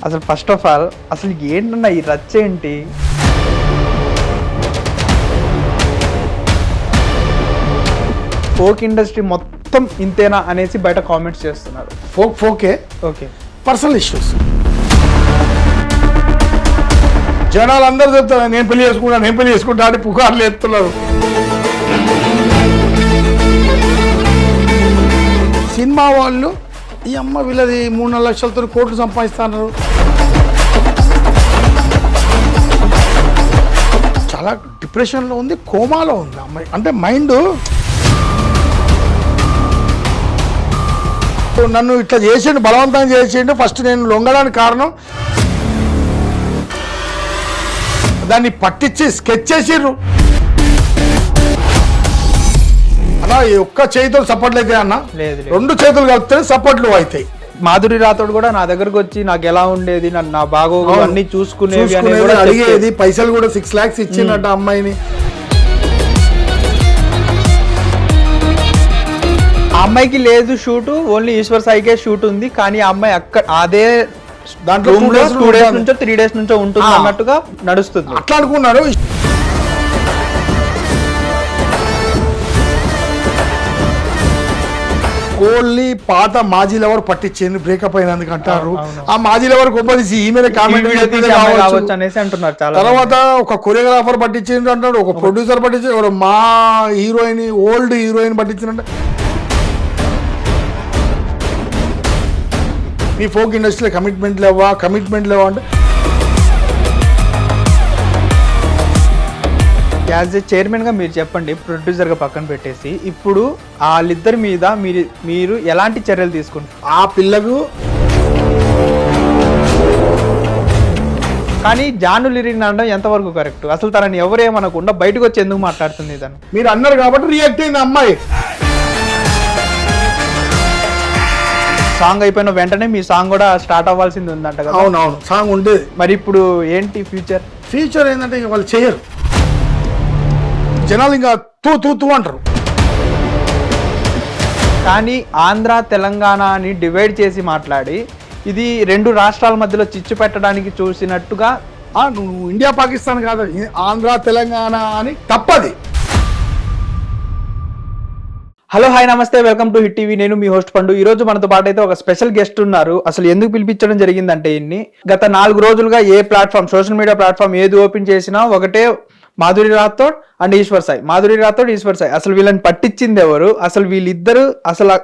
అసలు first of all అసలు ఏంటన్నా ఈ రచ్చ ఏంటి? ఫోక్ ఇండస్ట్రీ మొత్తం ఇంతేనా అనేసి బయట కామెంట్స్ చేస్తున్నారు. ఫోకే ఓకే, పర్సనల్ ఇష్యూస్. జనాలు అందరూ చెప్తారు నేను పెళ్లి చేసుకుంటా అని పుకార్లు ఎత్తున్నారు. సినిమా వాళ్ళు ఈ అమ్మ వీళ్ళది 3-4 లక్షలతో కోట్లు సంపాదిస్తున్నారు. చాలా డిప్రెషన్లో ఉంది, కోమాలో ఉంది అమ్మాయి. అంటే మైండ్ నన్ను ఇట్లా చేసిండు, బలవంతంగా చేసిండు. ఫస్ట్ నేను లొంగడానికి కారణం దాన్ని పట్టించి స్కెచ్ చేసిర్రు. అన్నా ఈ ఒక్క చేతితో సపోర్ట్లు అయితే అన్న, లేదు 2 చేతులు కలిపితే సపోర్ట్లు అవుతాయి. మాధురి రాథోడ్ కూడా నా దగ్గరకు వచ్చి నాకు ఎలా ఉండేది, నా బాగోగు అన్ని చూసుకునేది అడిగేది. పైసలు కూడా 6 lakhs ఇచ్చిందట అమ్మాయిని. ఆ అమ్మాయికి లేదు షూట్, ఓన్లీ ఈశ్వర్ సాయికే షూట్ ఉంది. కానీ ఆ అమ్మాయి అక్కడ అదే దాంట్లో 2 days నుంచో 3 days నుంచో ఉంటుంది అన్నట్టుగా నడుస్తుంది. అట్లా అనుకున్నారు. ఓన్లీ పాత మాజీ లవర్ పట్టించింది బ్రేకప్ అయినందుకు అంటారు. ఆ మాజీ లవర్ గొప్పది ఈమె కామెంట్ కావచ్చు అనేసి అంటున్నారు చాలా. తర్వాత ఒక కొరియోగ్రాఫర్ పట్టించింది అంటాడు, ఒక ప్రొడ్యూసర్ పట్టించి, మా హీరోయిన్ ఓల్డ్ హీరోయిన్ పట్టించిందంటే. మీ ఫోక్ ఇండస్ట్రీలో కమిట్మెంట్ లేవా అంటే యాజ్ ఏ చైర్మన్ గా మీరు చెప్పండి, ప్రొడ్యూసర్ గా పక్కన పెట్టేసి ఇప్పుడు వాళ్ళిద్దరి మీద మీరు ఎలాంటి చర్యలు తీసుకుంటారు? ఆ పిల్లకు కానీ జాను లిరిన్ అనడం ఎంతవరకు కరెక్ట్? అసలు తనని ఎవరేమనకుండా బయటకు వచ్చి ఎందుకు మాట్లాడుతుంది తను? మీరు అన్నారు కాబట్టి రియాక్ట్ అయింది అమ్మాయి. సాంగ్ అయిపోయిన వెంటనే మీ సాంగ్ కూడా స్టార్ట్ అవ్వాల్సింది ఉందంట కదా? అవునవును, సాంగ్ ఉండేది. మరి ఇప్పుడు ఏంటి ఫ్యూచర్ ఏంటంటే ఇక వాళ్ళు చేయరు. జనాలు ఇంకా తూ అంటారు. కానీ ఆంధ్ర తెలంగాణ అని డివైడ్ చేసి మాట్లాడి ఇది 2 రాష్ట్రాల మధ్యలో చిచ్చు పెట్టడానికి చూసినట్టుగా. నువ్వు ఇండియా పాకిస్తాన్ కాదు, ఆంధ్ర తెలంగాణ అని తప్పది. హలో హాయ్ నమస్తే, వెల్కమ్ టు హిట్ టీవీ. నేను మీ హోస్ట్ పండు. ఈ రోజు మనతో పాటు అయితే ఒక స్పెషల్ గెస్ట్ ఉన్నారు. అసలు ఎందుకు పిలిపించడం జరిగిందంటే గత 4 రోజులుగా ఏ ప్లాట్ఫామ్, సోషల్ మీడియా ప్లాట్ఫామ్ ఏది ఓపెన్ చేసినా ఒకటే మాధురి రాథోడ్ అండ్ ఈశ్వర్ సాయి, మాధురి రాథోడ్ ఈశ్వర్ సాయి. అసలు వీళ్ళని పట్టించింది ఎవరు? అసలు వీళ్ళిద్దరు అసలు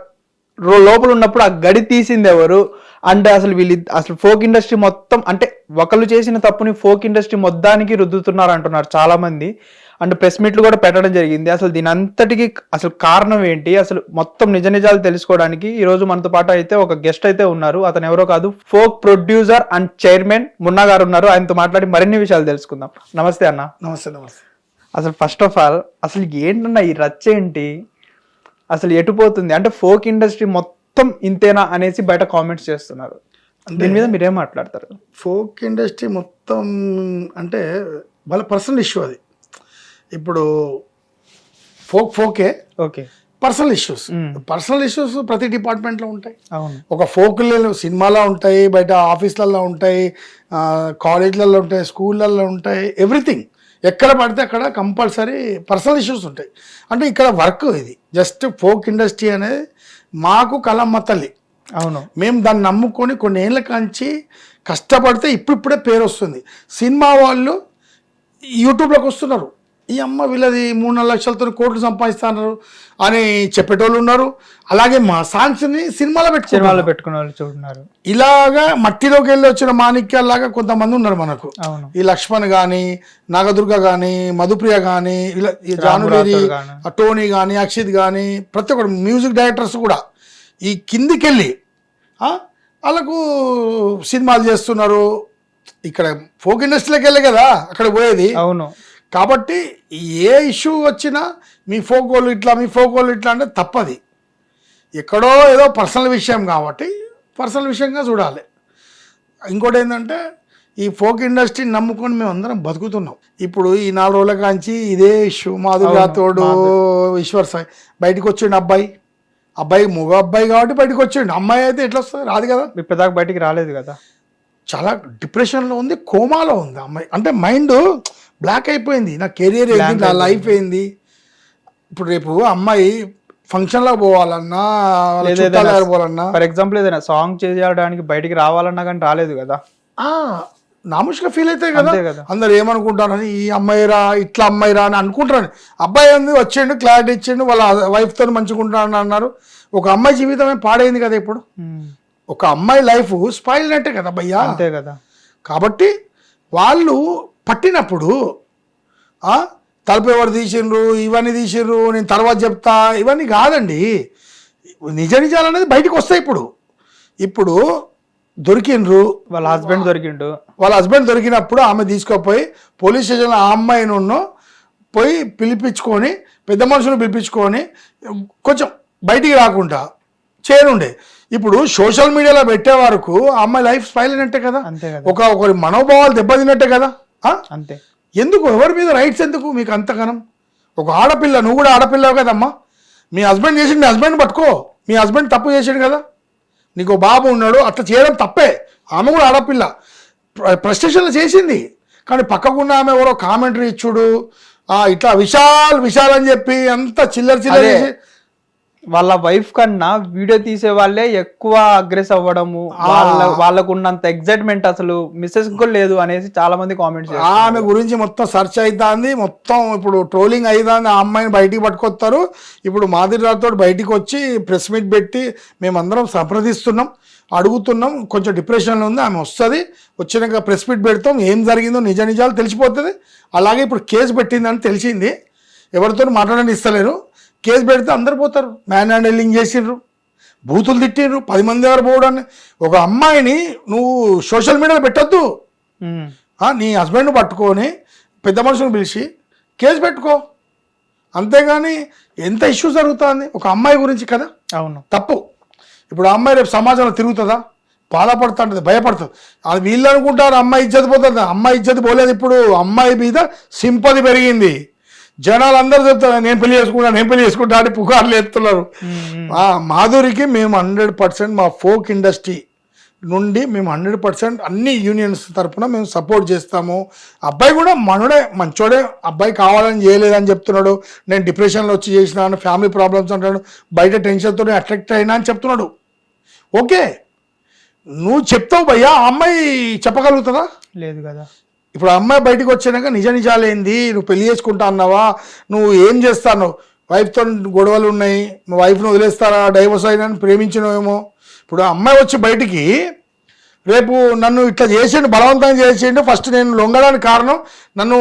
లోపల ఉన్నప్పుడు ఆ గడి తీసింది ఎవరు? అంటే అసలు ఫోక్ ఇండస్ట్రీ మొత్తం, అంటే ఒకళ్ళు చేసిన తప్పుని ఫోక్ ఇండస్ట్రీ మొత్తానికి రుద్దుతున్నారు అంటున్నారు చాలా మంది. అండ్ ప్రెస్ మీట్లు కూడా పెట్టడం జరిగింది. అసలు దీని అంతటికి అసలు కారణం ఏంటి, అసలు మొత్తం నిజాలు తెలుసుకోవడానికి ఈ రోజు మనతో పాటు అయితే ఒక గెస్ట్ అయితే ఉన్నారు. అతను ఎవరో కాదు, folk producer and chairman Munna గారు ఉన్నారు. ఆయనతో మాట్లాడి మరిన్ని విషయాలు తెలుసుకుందాం. నమస్తే అన్న. నమస్తే. అసలు ఫస్ట్ ఆఫ్ ఆల్ అసలు ఏంటన్నా ఈ రచ్చ ఏంటి? అసలు ఎటుపోతుంది? అంటే ఫోక్ ఇండస్ట్రీ మొత్తం ఇంతేనా అనేసి బయట కామెంట్స్ చేస్తున్నారు. దీని మీద మీరేం మాట్లాడతారు? ఫోక్ ఇండస్ట్రీ మొత్తం అంటే వాళ్ళ పర్సనల్ ఇష్యూ అది. ఇప్పుడు ఫోకే ఓకే, పర్సనల్ ఇష్యూస్ ప్రతి డిపార్ట్మెంట్లో ఉంటాయి. అవును. ఒక ఫోక్ సినిమాలో ఉంటాయి, బయట ఆఫీస్లలో ఉంటాయి, కాలేజ్లలో ఉంటాయి, స్కూళ్ళల్లో ఉంటాయి, ఎవ్రీథింగ్. ఎక్కడ పడితే అక్కడ కంపల్సరీ పర్సనల్ ఇష్యూస్ ఉంటాయి. అంటే ఇక్కడ వర్క్ ఇది జస్ట్ ఫోక్ ఇండస్ట్రీ అనేది మాకు కలమ్మ తల్లి. అవును. మేము దాన్ని నమ్ముకొని కొన్ని ఏళ్ళ కాంచి కష్టపడితే ఇప్పుడిప్పుడే పేరు వస్తుంది. సినిమా వాళ్ళు యూట్యూబ్లోకి వస్తున్నారు, ఈ అమ్మ వీళ్ళది 3-4 లక్షలతో కోట్లు సంపాదిస్తున్నారు అని చెప్పేటోళ్ళు ఉన్నారు. అలాగే మా సాంగ్స్ని సినిమాలో పెట్టుకున్న వాళ్ళు చూస్తున్నారు. ఇలాగా మట్టిలోకి వెళ్ళి వచ్చిన మాణిక్యాల్లాగా కొంతమంది ఉన్నారు మనకు. ఈ లక్ష్మణ్ కానీ, నాగదుర్గ కానీ, మధుప్రియ కానీ, ఇలా జానువేరి, టోనీ కానీ, అక్షిత్ కానీ, ప్రతి ఒక్కరు మ్యూజిక్ డైరెక్టర్స్ కూడా ఈ కిందికెళ్ళి వాళ్ళకు సినిమాలు చేస్తున్నారు. ఇక్కడ ఫోక్ ఇండస్ట్రీలోకి వెళ్ళే కదా అక్కడ పోయేది. అవును. కాబట్టి ఏ ఇష్యూ వచ్చినా మీ ఫోక్ వాళ్ళు ఇట్లా అంటే తప్పది. ఎక్కడో ఏదో పర్సనల్ విషయం కాబట్టి పర్సనల్ విషయంగా చూడాలి. ఇంకోటి ఏంటంటే ఈ ఫోక్ ఇండస్ట్రీని నమ్ముకొని మేము అందరం బతుకుతున్నాం. ఇప్పుడు ఈ 4 రోజుల కాంచి ఇదే ఇష్యూ. మాధురి రాథోడ్, ఈశ్వర్ సాయి బయటకు వచ్చిండు. అబ్బాయి మగ అబ్బాయి కాబట్టి బయటకు వచ్చిండు. అమ్మాయి అయితే ఎట్లా వస్తుంది? రాదు కదా. ఇప్పటిదాకా బయటికి రాలేదు కదా. చాలా డిప్రెషన్లో ఉంది, కోమాలో ఉంది అమ్మాయి. అంటే మైండ్ బ్లాక్ అయిపోయింది. నా కెరీర్ ఏంది, నా లైఫ్ ఏంది. ఇప్పుడు రేపు అమ్మాయి ఫంక్షన్లో పోవాలన్నా, పోవాలన్నా, ఫర్ ఎగ్జాంపుల్ ఏదైనా సాంగ్ చేయడానికి బయటికి రావాలన్నా కానీ రాలేదు కదా, నాముష్గా ఫీల్ అవుతాయి కదా. అందరు ఏమనుకుంటారని, ఈ అమ్మాయిరా ఇట్లా అమ్మాయిరా అని అనుకుంటారని. అబ్బాయి అంది వచ్చిండు, క్లారిటీ ఇచ్చిండు, వాళ్ళ వైఫ్తో మంచిగా ఉంటారని అన్నారు. ఒక అమ్మాయి జీవితమే పాడైంది కదా. ఇప్పుడు ఒక అమ్మాయి లైఫ్ స్పాయిల్ అయినట్టే కదా భయ్యా. అంతే కదా. కాబట్టి వాళ్ళు పట్టినప్పుడు తలుపు ఎవరు తీసిండ్రు, ఇవన్నీ తీసిండ్రు, నేను తర్వాత చెప్తా, ఇవన్నీ కాదండి. నిజ నిజాలు అనేది బయటకు వస్తాయి. ఇప్పుడు దొరికిండ్రు, వాళ్ళ హస్బెండ్ దొరికినప్పుడు ఆమె తీసుకుపోయి పోలీస్ స్టేషన్లో ఆ అమ్మాయిని పోయి పిలిపించుకొని, పెద్ద మనుషులు పిలిపించుకొని కొంచెం బయటికి రాకుండా చేయనుండే. ఇప్పుడు సోషల్ మీడియాలో పెట్టే వరకు ఆ అమ్మాయి లైఫ్ స్పైల్ అయినట్టే కదా. ఒకరి మనోభావాలు దెబ్బతిన్నట్టే కదా. అంతే. ఎందుకు, ఎవరి మీద రైట్స్ ఎందుకు మీకు అంతగానం? ఒక ఆడపిల్ల, నువ్వు కూడా ఆడపిల్లవు కదమ్మా. మీ హస్బెండ్ చేసి మీ హస్బెండ్ పట్టుకో. మీ హస్బెండ్ తప్పు చేసాడు కదా, నీకు బాబు ఉన్నాడు, అట్లా చేయడం తప్పే. ఆమె కూడా ఆడపిల్ల, ఫ్రస్ట్రేషన్లో చేసింది. కానీ పక్కకున్న ఆమె ఎవరో కామెంటరీ ఇచ్చుడు, ఇట్లా విశాల్ అని చెప్పి అంత చిల్లర చేసి, వాళ్ళ వైఫ్ కన్నా వీడియో తీసే వాళ్ళే ఎక్కువ అగ్రెస్ అవ్వడము, వాళ్ళకు ఉన్నంత ఎగ్జైట్మెంట్ అసలు మిస్సెస్ కూడా లేదు అనేసి చాలా మంది కామెంట్స్. ఆమె గురించి మొత్తం సెర్చ్ అవుతుంది, మొత్తం ఇప్పుడు ట్రోలింగ్ అవుతుంది. ఆ అమ్మాయిని బయటికి పట్టుకొస్తారు. ఇప్పుడు మాధురి రాథోడ్ బయటికి వచ్చి ప్రెస్ మీట్ పెట్టి మేమందరం సంప్రదిస్తున్నాం, అడుగుతున్నాం, కొంచెం డిప్రెషన్లో ఉంది, ఆమె వస్తుంది, వచ్చినాక ప్రెస్ మీట్ పెడతాం, ఏం జరిగిందో నిజ నిజాలు తెలిసిపోతుంది. అలాగే ఇప్పుడు కేసు పెట్టిందని తెలిసింది, ఎవరితో మాట్లాడని ఇస్తలేరు. కేసు పెడితే అందరు పోతారు. మ్యాన్ హ్యాండిలింగ్ చేసిండ్రు, బూతులు తిట్టిండ్రు, 10 మంది ఎవరు పోవడాన్ని. ఒక అమ్మాయిని నువ్వు సోషల్ మీడియాలో పెట్టొద్దు. నీ హస్బెండ్ పట్టుకొని పెద్ద మనుషులను పిలిచి కేసు పెట్టుకో. అంతేగాని ఎంత ఇష్యూ జరుగుతుంది ఒక అమ్మాయి గురించి కదా. అవును, తప్పు. ఇప్పుడు ఆ అమ్మాయి రేపు సమాజంలో తిరుగుతుందా, బాధపడుతుంటుంది, భయపడుతుంది. అది వీళ్ళు అనుకుంటారు అమ్మాయి ఇజ్జత్ పోతుంది. అమ్మాయి ఇజ్జత్ పోలేదు. ఇప్పుడు అమ్మాయి మీద సింపతి పెరిగింది. జనాలు అందరూ చెప్తారు నేను పెళ్లి చేసుకుంటా అని పుకార్లు ఎత్తున్నారు. మాధురికి మేము 100% మా ఫోక్ ఇండస్ట్రీ నుండి మేము 100% అన్ని యూనియన్స్ తరఫున మేము సపోర్ట్ చేస్తాము. అబ్బాయి కూడా మనోడే, మంచోడే, అబ్బాయి కావాలని చేయలేదని చెప్తున్నాడు. నేను డిప్రెషన్లో వచ్చి చేసినాను, ఫ్యామిలీ ప్రాబ్లమ్స్ అంటాడు, బయట టెన్షన్తో అట్రాక్ట్ అయినా అని చెప్తున్నాడు. ఓకే, నువ్వు చెప్తావు భయ్యా, ఆ అమ్మాయి చెప్పగలుగుతుందా? లేదు కదా. ఇప్పుడు అమ్మాయి బయటకు వచ్చాక నిజ నిజాలేంది, నువ్వు పెళ్లి చేసుకుంటా అన్నావా, నువ్వు ఏం చేస్తాను, వైఫ్తో గొడవలు ఉన్నాయి, నువ్వు వైఫ్ను వదిలేస్తారా, డైవర్స్ అయినా ప్రేమించినవేమో. ఇప్పుడు అమ్మాయి వచ్చి బయటికి రేపు నన్ను ఇట్లా చేసిండు, బలవంతంగా చేసిండు, ఫస్ట్ నేను లొంగడానికి కారణం నన్ను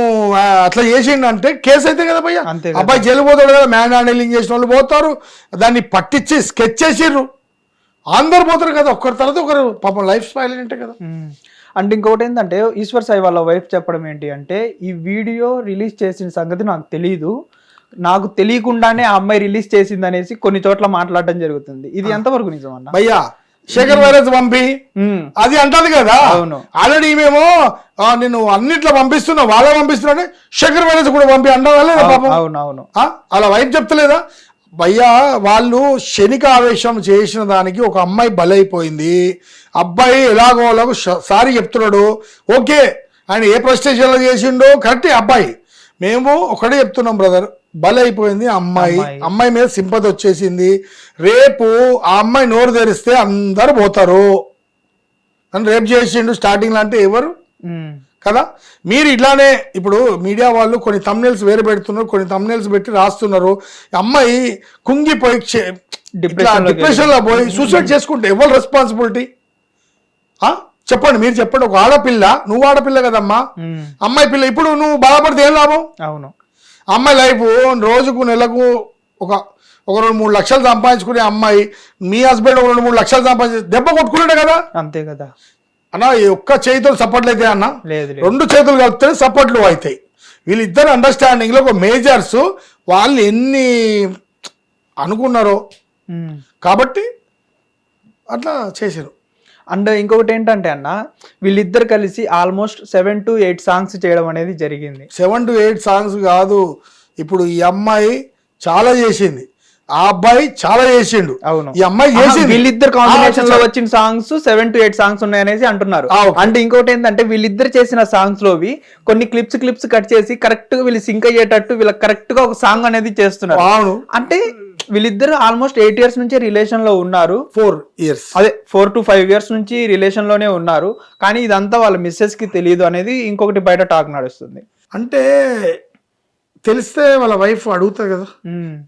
అట్లా చేసిండు అంటే కేసు అయితే కదా భయ్యా. అబ్బాయి జైలు పోతాడు కదా. మ్యాన్ హ్యాండిలింగ్ చేసిన వాళ్ళు పోతారు, దాన్ని పట్టించి స్కెచ్ చేసిర్రు, అందరు పోతారు కదా. ఒకరి తర్వాత ఒకరు పాపం లైఫ్ స్పాయిల్ అంటే కదా. అంటే ఇంకొకటి ఏంటంటే ఈశ్వర్ సాయి వాళ్ళ వైఫ్ చెప్పడం ఏంటి అంటే, ఈ వీడియో రిలీజ్ చేసిన సంగతి నాకు తెలియదు, నాకు తెలియకుండానే ఆ అమ్మాయి రిలీజ్ చేసింది అనేసి కొన్ని చోట్ల మాట్లాడడం జరుగుతుంది. ఇది ఎంతవరకు నిజం అన్న? భయ్యా శేఖర్ వైరస్ పంపి అది అంటది కదా. అవును, ఆల్రెడీ మేము నేను అన్నిట్లో పంపిస్తున్నా, వాళ్ళే పంపిస్తున్నా, శేఖర్ వైరస్ కూడా పంపి అంటదా పాపం. అవునవును, అలా వైఫ్ చెప్తలేదా? భయ్యా వాళ్ళు క్షణిక ఆవేశం చేసిన దానికి ఒక అమ్మాయి బలైపోయింది. అబ్బాయి ఎలాగోలాగో సారీ చెప్తున్నాడు, ఓకే, ఆయన ఏ ప్రెస్టేషన్లో చేసిండో కరెక్టే. అబ్బాయి మేము ఒకటే చెప్తున్నాం బ్రదర్, బలైపోయింది అమ్మాయి మీద సింపతి వచ్చేసింది. రేపు ఆ అమ్మాయి నోరు తెరిస్తే అందరు పోతారు, నన్ను రేపు చేసిండు స్టార్టింగ్లో అంటే ఎవరు కదా. మీరు ఇట్లానే ఇప్పుడు మీడియా వాళ్ళు కొన్ని థంబ్నెయిల్స్ వేరే పెడుతున్నారు, కొన్ని థంబ్నెయిల్స్ పెట్టి రాస్తున్నారు. అమ్మాయి కుంగిపోయి డిప్రెషన్లో పోయి సూసైడ్ చేసుకుంటే ఎవరు రెస్పాన్సిబిలిటీ చెప్పండి, మీరు చెప్పండి. ఒక ఆడపిల్ల, నువ్వు ఆడపిల్ల కదమ్మా, అమ్మాయి పిల్ల, ఇప్పుడు నువ్వు బాధపడితే ఏం లాభం? అవును, అమ్మాయి లైఫ్ రోజుకు నెలకు ఒక 2-3 లక్షలు సంపాదించుకునే అమ్మాయి, మీ హస్బెండ్ 2-3 లక్షలు సంపాదించి దెబ్బ కొట్టుకున్నాడే కదా. అంతే కదా అన్న. ఒక్క చేతితో సపోర్ట్లు అయితే అన్న, లేదు 2 చేతులు కలిపితే సపోర్ట్లు అవుతాయి. వీళ్ళిద్దరు అండర్స్టాండింగ్లో ఒక మేజర్స్ వాళ్ళు ఎన్ని అనుకున్నారో కాబట్టి అట్లా చేశారు. అండ్ ఇంకొకటి ఏంటంటే అన్న, వీళ్ళిద్దరు కలిసి ఆల్మోస్ట్ 7 to 8 సాంగ్స్ చేయడం అనేది జరిగింది. 7 to 8 సాంగ్స్ కాదు, ఇప్పుడు ఈ అమ్మాయి చాలా చేసింది. ఆ అబ్బాయి చాలా చేసిండు. అవును, ఈ అమ్మాయి చేసింది. వీళ్ళిద్దరు కాంబినేషన్ లో వచ్చిన సాంగ్స్ 7 to 8 సాంగ్స్ ఉన్నాయనేసి అంటున్నారు. అంటే ఇంకోటి ఏంటంటే వీళ్ళిద్దరు చేసిన సాంగ్స్ లోవి కొన్ని క్లిప్స్ కట్ చేసి కరెక్ట్ గా వీళ్ళు సింక్ అయ్యేటట్టు వీళ్ళకి కరెక్ట్ గా ఒక సాంగ్ అనేది చేస్తున్నారు. అవును, అంటే వీళ్ళిద్దరు ఆల్మోస్ట్ 8 years నుంచి రిలేషన్ లో ఉన్నారు. 4 years, అదే 4 to 5 years నుంచి రిలేషన్ లోనే ఉన్నారు. కానీ ఇదంతా వాళ్ళ మిస్సెస్ కి తెలియదు అనేది ఇంకొకటి బయట టాక్ నడుస్తుంది. అంటే తెలిస్తే వాళ్ళ వైఫ్ అడుగుతారు కదా,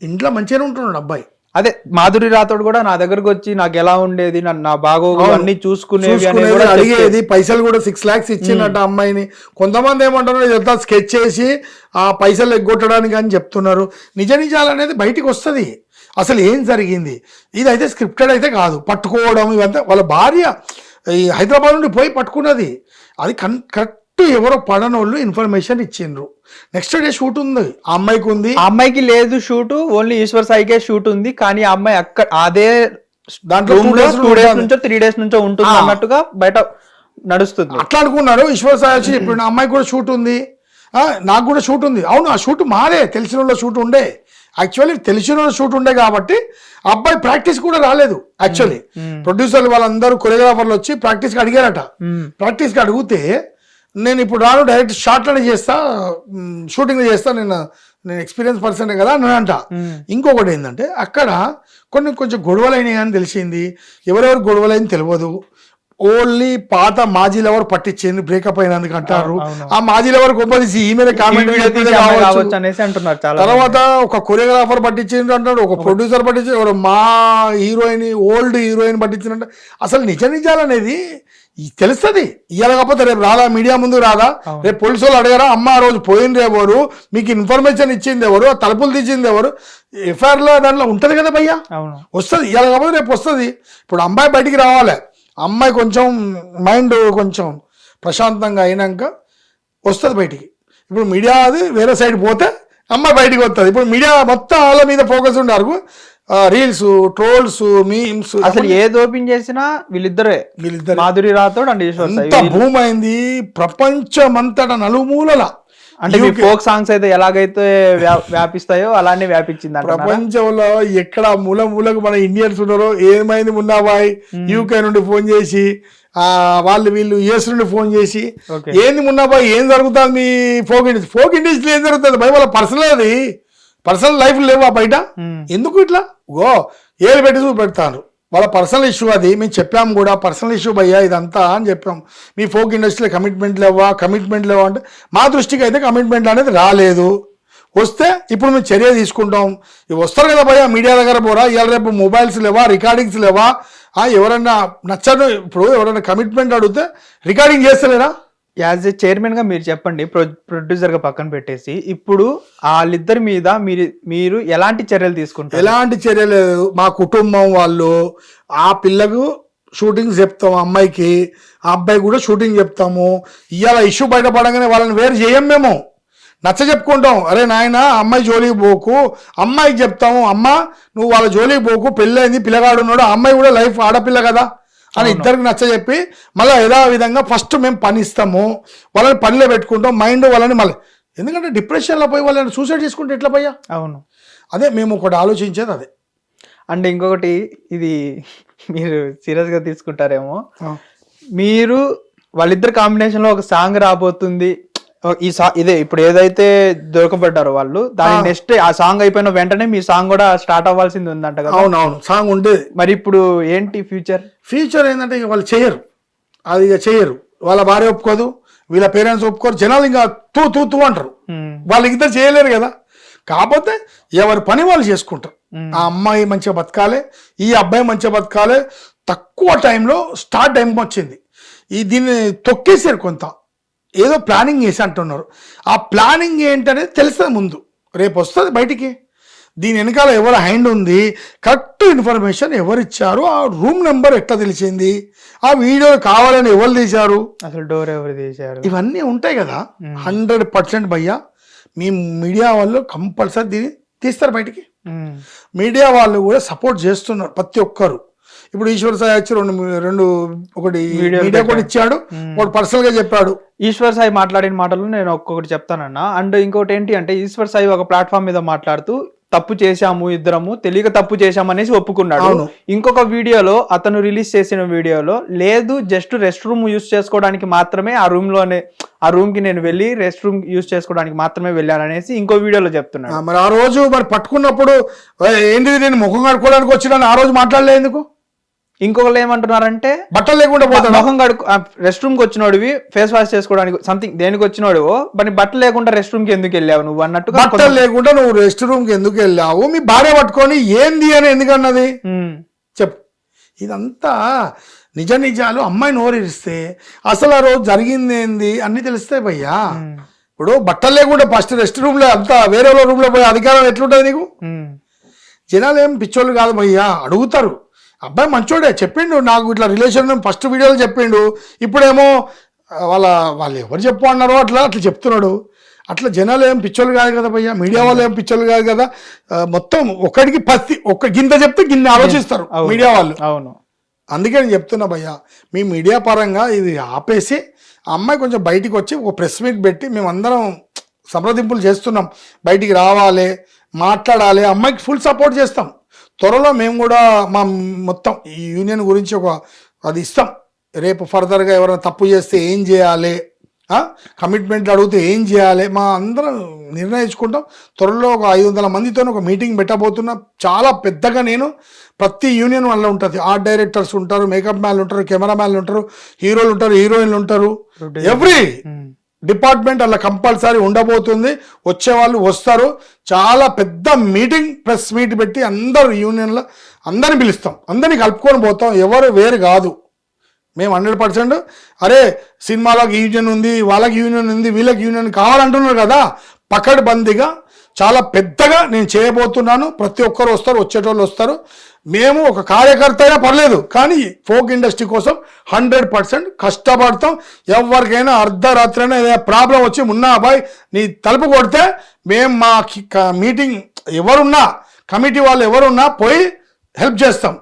ఇంట్లో మంచిగానే ఉంటున్నాడు అబ్బాయి. అదే మాధురి రాథోడ్ కూడా నా దగ్గరకు వచ్చి నాకు ఎలా ఉండేది, నా బాగోగులు అన్ని చూసుకునేది, అడిగేది. పైసలు కూడా 6 lakhs ఇచ్చిందట అమ్మాయిని. కొంతమంది ఏమంటారు ఇదంతా స్కెచ్ చేసి ఆ పైసలు ఎగ్గొట్టడానికి అని చెప్తున్నారు. నిజాలు అనేది బయటికి వస్తుంది. అసలు ఏం జరిగింది ఇదైతే స్క్రిప్టెడ్ అయితే కాదు. పట్టుకోవడం ఇవంతా వాళ్ళ భార్య ఈ హైదరాబాద్ నుండి పోయి పట్టుకున్నది. అది కరెక్ట్ ఎవరో పడనోళ్ళు ఇన్ఫర్మేషన్ ఇచ్చిండ్రు. నెక్స్ట్ డే షూట్ ఉంది ఆ అమ్మాయికి. ఉంది ఆ అమ్మాయికి లేదు షూట్, ఓన్లీ ఈశ్వర్ సాయికే షూట్ ఉంది. కానీ ఆ అమ్మాయి అక్కడ అదే దాంట్లో 2 days నుంచో 3 days నుంచో ఉంటుంది అన్నట్టుగా బయట నడుస్తుంది. అట్లా అనుకున్నారు. ఈశ్వర్ సాయి వచ్చి ఇప్పుడు అమ్మాయికి కూడా షూట్ ఉంది, నాకు కూడా షూట్ ఉంది. అవును, ఆ షూట్ మారే తెలిసిన వాళ్ళ షూట్ ఉండే. యాక్చువల్లీ తెలిసిన వాళ్ళ షూట్ ఉండే కాబట్టి అబ్బాయి ప్రాక్టీస్ కూడా రాలేదు. యాక్చువల్లీ ప్రొడ్యూసర్లు వాళ్ళందరూ కొరియోగ్రాఫర్లు వచ్చి ప్రాక్టీస్కి అడిగారట. ప్రాక్టీస్కి అడిగితే నేను ఇప్పుడు రాను, డైరెక్ట్ షార్ట్లోనే చేస్తా, షూటింగ్ చేస్తా, నేను ఎక్స్పీరియన్స్ పర్సన్ కదా అని అంట. ఇంకొకటి ఏంటంటే అక్కడ కొంచెం గొడవలైనవి అని తెలిసింది. ఎవరెవరు గొడవలైంది తెలియదు. ఓన్లీ పాత మాజీ లవర్ పట్టించింది బ్రేకప్ అయినందుకు అంటారు. ఆ మాజీ లవర్ గొప్పదీసి ఈమె కామెంట్ తర్వాత ఒక కొరియోగ్రాఫర్ పట్టించిండు అంటాడు, ఒక ప్రొడ్యూసర్ పట్టించి, మా హీరోయిన్ ఓల్డ్ హీరోయిన్ పట్టించిందంట. అసలు నిజాలు అనేది తెలుస్తుంది. ఇవాళ కాకపోతే రేపు రాదా, మీడియా ముందు రాదా, రేపు పోలీసు వాళ్ళు అడిగారా అమ్మ ఆ రోజు పోయింది ఎవరు, మీకు ఇన్ఫర్మేషన్ ఇచ్చింది ఎవరు, ఆ తలుపులు తీసింది ఎవరు, ఎఫ్ఐఆర్ లో దాంట్లో ఉంటది కదా భయ్యా, వస్తుంది. ఇవాళ కాకపోతే రేపు వస్తుంది. ఇప్పుడు అమ్మాయి బయటికి రావాలి, అమ్మాయి కొంచెం మైండ్ కొంచెం ప్రశాంతంగా అయినాక వస్తుంది బయటికి. ఇప్పుడు మీడియా అది వేరే సైడ్ పోతే అమ్మాయి బయటికి వస్తుంది. ఇప్పుడు మీడియా మొత్తం వాళ్ళ మీద ఫోకస్ ఉన్నారు. రీల్స్, ట్రోల్స్, మీమ్స్, అసలు ఏది ఓపెన్ చేసినా వీళ్ళిద్దరే, మాధురి రాథోడ్ అండ్ ఈశ్వర్ సాయి. భూమి అయింది ప్రపంచమంతటా నలుమూలల. అంటే మీ ఫోక్ సాంగ్స్ అయితే ఎలాగైతే వ్యాపిస్తాయో అలానే వ్యాపించింది ప్రపంచంలో. ఎక్కడ మూలకు మన ఇండియన్స్ ఉన్నారో, ఏమైంది మున్నాబాయ్ యూకే నుండి ఫోన్ చేసి, వీళ్ళు యుఎస్ నుండి ఫోన్ చేసి, ఏంది మున్నాబాయ్ ఏం జరుగుతుంది మీ ఫోక్ ఇండస్ట్రీ ఏం జరుగుతుంది భయ, వాళ్ళ పర్సనల్ లైఫ్ లేవా బయట, ఎందుకు ఇట్లా ఏలు పెట్టి చూపెడతారు. వాళ్ళ పర్సనల్ ఇష్యూ అది. మేము చెప్పాము కూడా, పర్సనల్ ఇష్యూ భయ్యా ఇదంతా అని చెప్పాం. మీ ఫోక్ ఇండస్ట్రీలో కమిట్మెంట్ లేవా అంటే మా దృష్టికి అయితే కమిట్మెంట్ అనేది రాలేదు. వస్తే ఇప్పుడు మేము చర్య తీసుకుంటాం. ఇవి వస్తారు కదా భయ్యా, మీడియా దగ్గర పోరా, ఇవాళ రేపు మొబైల్స్ లేవా, రికార్డింగ్స్ లేవా, ఎవరన్నా నచ్చదు. ఇప్పుడు ఎవరైనా కమిట్మెంట్ అడిగితే రికార్డింగ్ చేస్తలేరా? యాజ్ ఏ చైర్మన్ గా మీరు చెప్పండి, ప్రొడ్యూసర్ గా పక్కన పెట్టేసి, ఇప్పుడు వాళ్ళిద్దరి మీద మీరు ఎలాంటి చర్యలు తీసుకుంటారు? ఎలాంటి చర్యలు లేదు. మా కుటుంబం వాళ్ళు ఆ పిల్లకు షూటింగ్ చెప్తాము, అమ్మాయికి, ఆ అబ్బాయి కూడా షూటింగ్ చెప్తాము. ఇవాళ ఇష్యూ బయటపడగానే వాళ్ళని వేరు చేయం, మేము నచ్చ చెప్పుకుంటాం. అరే నాయన అమ్మాయి జోలికి పోకు, అమ్మాయికి చెప్తాము, అమ్మ నువ్వు వాళ్ళ జోలికి పోకు, పెళ్ళైంది, పిల్లగాడు ఉన్నాడు, అమ్మాయి కూడా లైఫ్ ఆడపిల్ల కదా అని ఇద్దరికి నచ్చ చెప్పి మళ్ళీ ఏదో విధంగా ఫస్ట్ మేము పని ఇస్తాము, వాళ్ళని పనిలో పెట్టుకుంటాం, మైండ్ వాళ్ళని మళ్ళీ. ఎందుకంటే డిప్రెషన్లో పోయి వాళ్ళని సూసైడ్ చేసుకుంటే ఎట్లా పోయా? అవును, అదే మేము ఒకటి ఆలోచించేది అదే. అంటే ఇంకొకటి, ఇది మీరు సీరియస్గా తీసుకుంటారేమో, మీరు వాళ్ళిద్దరు కాంబినేషన్లో ఒక సాంగ్ రాబోతుంది, ఇదే ఇప్పుడు ఏదైతే దొరకబడ్డారో వాళ్ళు, దాని నెక్స్ట్ ఆ సాంగ్ అయిపోయిన వెంటనే మీ సాంగ్ కూడా స్టార్ట్ అవ్వాల్సింది ఉందంట కదా? అవునవును, సాంగ్ ఉంటుంది. మరి ఇప్పుడు ఏంటి ఫ్యూచర్ ఏంటంటే ఇక వాళ్ళు చేయరు, అది ఇక చేయరు. వాళ్ళ భార్య ఒప్పుకోదు, వీళ్ళ పేరెంట్స్ ఒప్పుకోరు, జనాలు ఇంకా తూ అంటారు. వాళ్ళకి ఇద్దరు చేయలేరు కదా. కాకపోతే ఎవరి పని వాళ్ళు చేసుకుంటారు. ఆ అమ్మాయి మంచిగా బతకాలి, ఈ అబ్బాయి మంచిగా బతకాలి. తక్కువ టైంలో స్టార్ట్ టైం వచ్చింది. దీన్ని తొక్కేసారు కొంత, ఏదో ప్లానింగ్ చేసి అంటున్నారు. ఆ ప్లానింగ్ ఏంటనేది తెలుస్తుంది ముందు, రేపు వస్తుంది బయటికి. దీని వెనకాల ఎవరు హ్యాండ్ ఉంది, కరెక్ట్ ఇన్ఫర్మేషన్ ఎవరు ఇచ్చారు, ఆ రూమ్ నెంబర్ ఎట్లా తెలిసింది, ఆ వీడియో కావాలని ఎవరు తీశారు, అసలు డోర్ ఎవరు తీశారు, ఇవన్నీ ఉంటాయి కదా. 100% భయ్యా మీ మీడియా వాళ్ళు కంపల్సరీ దీన్ని తీస్తారు బయటికి. మీడియా వాళ్ళు కూడా సపోర్ట్ చేస్తున్నారు ప్రతి ఒక్కరు. ఇప్పుడు ఈశ్వర్ సాయి వచ్చి ఒకటి మీడియా కూడా ఇచ్చాడు, ఒకటి పర్సనల్ గా చెప్పాడు. ఈశ్వర్ సాయి మాట్లాడిన మాటలు నేను ఒక్కొక్కటి చెప్తానన్నా. అండ్ ఇంకోటి ఏంటి అంటే, ఈశ్వర్ సాయి ఒక ప్లాట్ఫామ్ మీద మాట్లాడుతూ తప్పు చేశాము, ఇద్దరము తెలియక తప్పు చేశాము అనేసి ఒప్పుకున్నాడు. ఇంకొక వీడియోలో అతను రిలీజ్ చేసిన వీడియోలో లేదు, జస్ట్ రెస్ట్ రూమ్ యూస్ చేసుకోవడానికి మాత్రమే ఆ రూమ్ కి నేను వెళ్ళి రెస్ట్ రూమ్ యూస్ చేసుకోవడానికి మాత్రమే వెళ్ళాను అనేసి ఇంకో వీడియోలో చెప్తున్నాడు. మరి ఆ రోజు మరి పట్టుకున్నప్పుడు ఏంటి నేను ముఖం కడుక్కోవడానికి వచ్చిన ఆ రోజు మాట్లాడలేదు ఎందుకు? ఇంకొకళ్ళు ఏమంటున్నారంటే బట్టలు లేకుండా పోతాడు, మొహం కడుకు రెస్ట్ రూమ్ కి వచ్చినోడివి ఫేస్ వాష్ చేసుకోవడానికి సంథింగ్ దేనికి వచ్చినోడు, మరి బట్టలు లేకుండా రెస్ట్ రూమ్ కి ఎందుకు వెళ్ళావు నువ్వు అన్నట్టుగా. బట్టలు లేకుండా నువ్వు రెస్ట్ రూమ్ కి ఎందుకు వెళ్ళావు, మీ భార్య పట్టుకొని ఏంది అని ఎందుకన్నది చెప్పు. ఇదంతా నిజ నిజాలు. అమ్మాయి నోరిస్తే అసలు ఆ రోజు జరిగింది ఏంది అన్ని తెలుస్తాయి భయ్యా. ఇప్పుడు బట్టలు లేకుండా ఫస్ట్ రెస్ట్ రూమ్ లో అంతా వేరే రూమ్ లో పోయి అధికారం ఎట్లుంటది నీకు? జనాలు ఏం పిచ్చోళ్ళు కాదు భయ్యా, అడుగుతారు. అబ్బాయి మంచోడే, చెప్పిండు నాకు ఇట్లా రిలేషన్ ఫస్ట్ వీడియోలో చెప్పిండు, ఇప్పుడేమో వాళ్ళు ఎవరు చెప్పు అన్నారో అట్లా చెప్తున్నాడు. అట్లా జనాలు ఏం పిచ్చోళ్ళు కాదు కదా భయ్యా, మీడియా వాళ్ళు ఏం పిచ్చోళ్ళు కాదు కదా. మొత్తం ఒక్కడికి ఒక్క గింత చెప్తే గిన్నె ఆలోచిస్తారు మీడియా వాళ్ళు. అవును, అందుకే నేను చెప్తున్నా భయ్యా, మీ మీడియా పరంగా ఇది ఆపేసి ఆ అమ్మాయి కొంచెం బయటికి వచ్చి ఒక ప్రెస్ మీట్ పెట్టి మేమందరం సంప్రదింపులు చేస్తున్నాం, బయటికి రావాలి, మాట్లాడాలి, అమ్మాయికి ఫుల్ సపోర్ట్ చేస్తాం. త్వరలో మేము కూడా మా మొత్తం ఈ యూనియన్ గురించి అది ఇస్తాం. రేపు ఫర్దర్గా ఎవరైనా తప్పు చేస్తే ఏం చేయాలి, కమిట్మెంట్ అడిగితే ఏం చేయాలి, మా అందరం నిర్ణయించుకుంటాం. త్వరలో ఒక 500 మందితో ఒక మీటింగ్ పెట్టబోతున్నా. చాలా పెద్దగా నేను ప్రతి యూనియన్ వల్ల ఉంటుంది. ఆర్ట్ డైరెక్టర్స్ ఉంటారు, మేకప్ మ్యాన్లు ఉంటారు, కెమెరా మ్యాన్లు ఉంటారు, హీరోలు ఉంటారు, హీరోయిన్లు ఉంటారు, ఎవ్రీ డిపార్ట్మెంట్ అలా కంపల్సరీ ఉండబోతుంది. వచ్చేవాళ్ళు వస్తారు. చాలా పెద్ద మీటింగ్ ప్రెస్ మీట్ పెట్టి అందరు యూనియన్లో అందరిని పిలుస్తాం, అందరినీ కలుపుకొని పోతాం. ఎవరు వేరు కాదు. మేము 100% అరే సినిమాలకు యూనియన్ ఉంది, వాళ్ళకి యూనియన్ ఉంది, వీళ్ళకి యూనియన్ కావాలంటున్నారు కదా, పకడ్బందీగా చాలా పెద్దగా నేను చేయబోతున్నాను. ప్రతి ఒక్కరు వస్తారు, వచ్చేటోళ్ళు వస్తారు. మేము ఒక కార్యకర్త అయినా పర్లేదు, కానీ ఫోక్ ఇండస్ట్రీ కోసం 100% కష్టపడతాం. ఎవరికైనా అర్ధరాత్రి అయినా ఏదైనా ప్రాబ్లం వచ్చి మున్నా అబ్బాయి నీ తలుపు కొడితే మేము మా మీటింగ్ ఎవరున్నా, కమిటీ వాళ్ళు ఎవరున్నా పోయి హెల్ప్ చేస్తాం.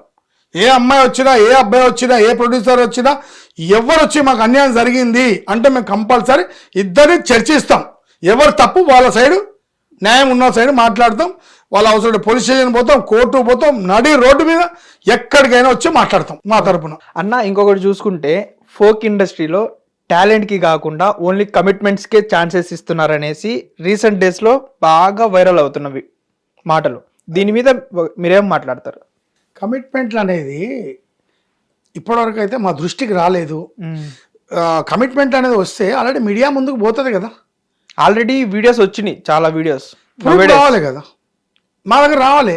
ఏ అమ్మాయి వచ్చినా, ఏ అబ్బాయి వచ్చినా, ఏ ప్రొడ్యూసర్ వచ్చినా, ఎవరు వచ్చి మాకు అన్యాయం జరిగింది అంటే మేము కంపల్సరీ ఇద్దరిని చర్చిస్తాం. ఎవరు తప్పు వాళ్ళ సైడు, న్యాయం ఉన్న సైడ్ మాట్లాడతాం. వాళ్ళ అవసరం పోలీస్ స్టేషన్ పోతాం, కోర్టు పోతాం, నడి రోడ్డు మీద ఎక్కడికైనా వచ్చి మాట్లాడతాం మా తరపున. అన్న ఇంకొకటి చూసుకుంటే ఫోక్ ఇండస్ట్రీలో టాలెంట్కి కాకుండా ఓన్లీ కమిట్మెంట్స్కే ఛాన్సెస్ ఇస్తున్నారనేసి రీసెంట్ డేస్లో బాగా వైరల్ అవుతున్నవి మాటలు. దీని మీద మీరేం మాట్లాడతారు? కమిట్మెంట్లు అనేది ఇప్పటివరకు అయితే మా దృష్టికి రాలేదు. కమిట్మెంట్ అనేది వస్తే ఆల్రెడీ మీడియా ముందుకు పోతుంది కదా. ఆల్రెడీ వీడియోస్ వచ్చినాయి, చాలా వీడియోస్ రావాలి కదా, మా దగ్గర రావాలి,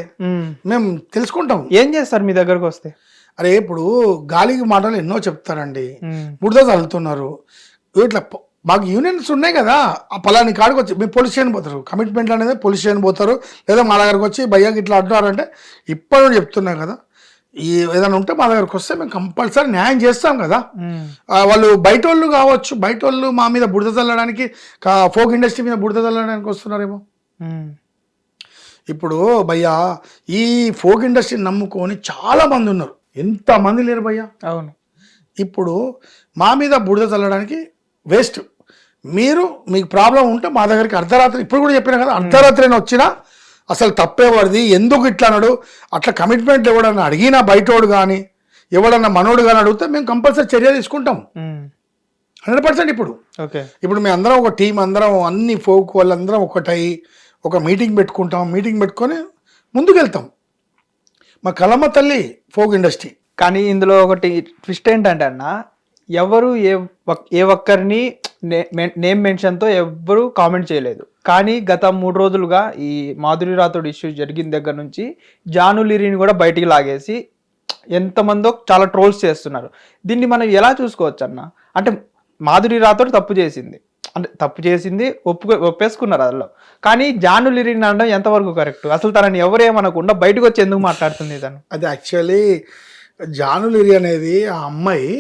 మేము తెలుసుకుంటాం. ఏం చేస్తారు మీ దగ్గరకు వస్తే? అరే ఇప్పుడు గాలికి మాటలు ఎన్నో చెప్తారండి, బుడద చల్లుతున్నారు. ఇట్లా మాకు యూనియన్స్ ఉన్నాయి కదా, ఆ పలాని కాడికి వచ్చి మేము పోలీస్ స్టేషన్ పోతారు. కమిట్మెంట్ అనేది పోలీస్ స్టేషన్ పోతారు, లేదా మా దగ్గరకు వచ్చి భయ్యాకి ఇట్లా అంటున్నారంటే ఇప్పుడు చెప్తున్నాం కదా, ఈ ఏదైనా ఉంటే మా దగ్గరకు వస్తే మేము కంపల్సరీ న్యాయం చేస్తాం కదా. వాళ్ళు బయట వాళ్ళు కావచ్చు, బయట వాళ్ళు మా మీద బుడద చల్లడానికి, ఫోక్ ఇండస్ట్రీ మీద బుడద చల్లడానికి వస్తున్నారేమో. ఇప్పుడు భయ్యా ఈ ఫోక్ ఇండస్ట్రీని నమ్ముకొని చాలా మంది ఉన్నారు, ఎంతమంది లేరు భయ్యా. అవును, ఇప్పుడు మా మీద బుడద చల్లడానికి వేస్ట్. మీకు ప్రాబ్లం ఉంటే మా దగ్గరికి అర్ధరాత్రి, ఇప్పుడు కూడా చెప్పినా కదా, అర్ధరాత్రి వచ్చినా అసలు తప్పేవాడిది, ఎందుకు ఇట్లా అన్నాడు, అట్లా కమిట్మెంట్ ఎవడన్నా అడిగినా బయటోడు కానీ ఎవడన్నా మనోడు కానీ అడిగితే మేము కంపల్సరీ చర్య తీసుకుంటాం 100%. ఇప్పుడు మేము అందరం ఒక టీం, అందరం అన్ని ఫోక్ వాళ్ళందరం ఒకటై ఒక మీటింగ్ పెట్టుకుంటాం. మీటింగ్ పెట్టుకొని ముందుకు వెళ్తాం. మా కలమ్మ తల్లి ఫోక్ ఇండస్ట్రీ. కానీ ఇందులో ఒకటి ట్విస్ట్ ఏంటంటే అన్న, ఎవరు ఏ ఒక్కరిని నేమ్ మెన్షన్తో ఎవ్వరూ కామెంట్ చేయలేదు. కానీ గత 3 రోజులుగా ఈ మాధురి రాథోడ్ ఇష్యూ జరిగిన దగ్గర నుంచి జాను లిరిని కూడా బయటికి లాగేసి ఎంతమందో చాలా ట్రోల్స్ చేస్తున్నారు. దీన్ని మనం ఎలా చూసుకోవచ్చు అన్న? అంటే మాధురి రాథోడ్ తప్పు చేసింది, అంటే తప్పు చేసింది ఒప్పేసుకున్నారు అందులో, కానీ జాను లిరిని అనడం ఎంతవరకు కరెక్ట్? అసలు తనని ఎవరేమనకుండా బయటకు వచ్చి ఎందుకు మాట్లాడుతుంది తను? అది యాక్చువల్లీ జాను లిరి అనేది ఆ అమ్మాయి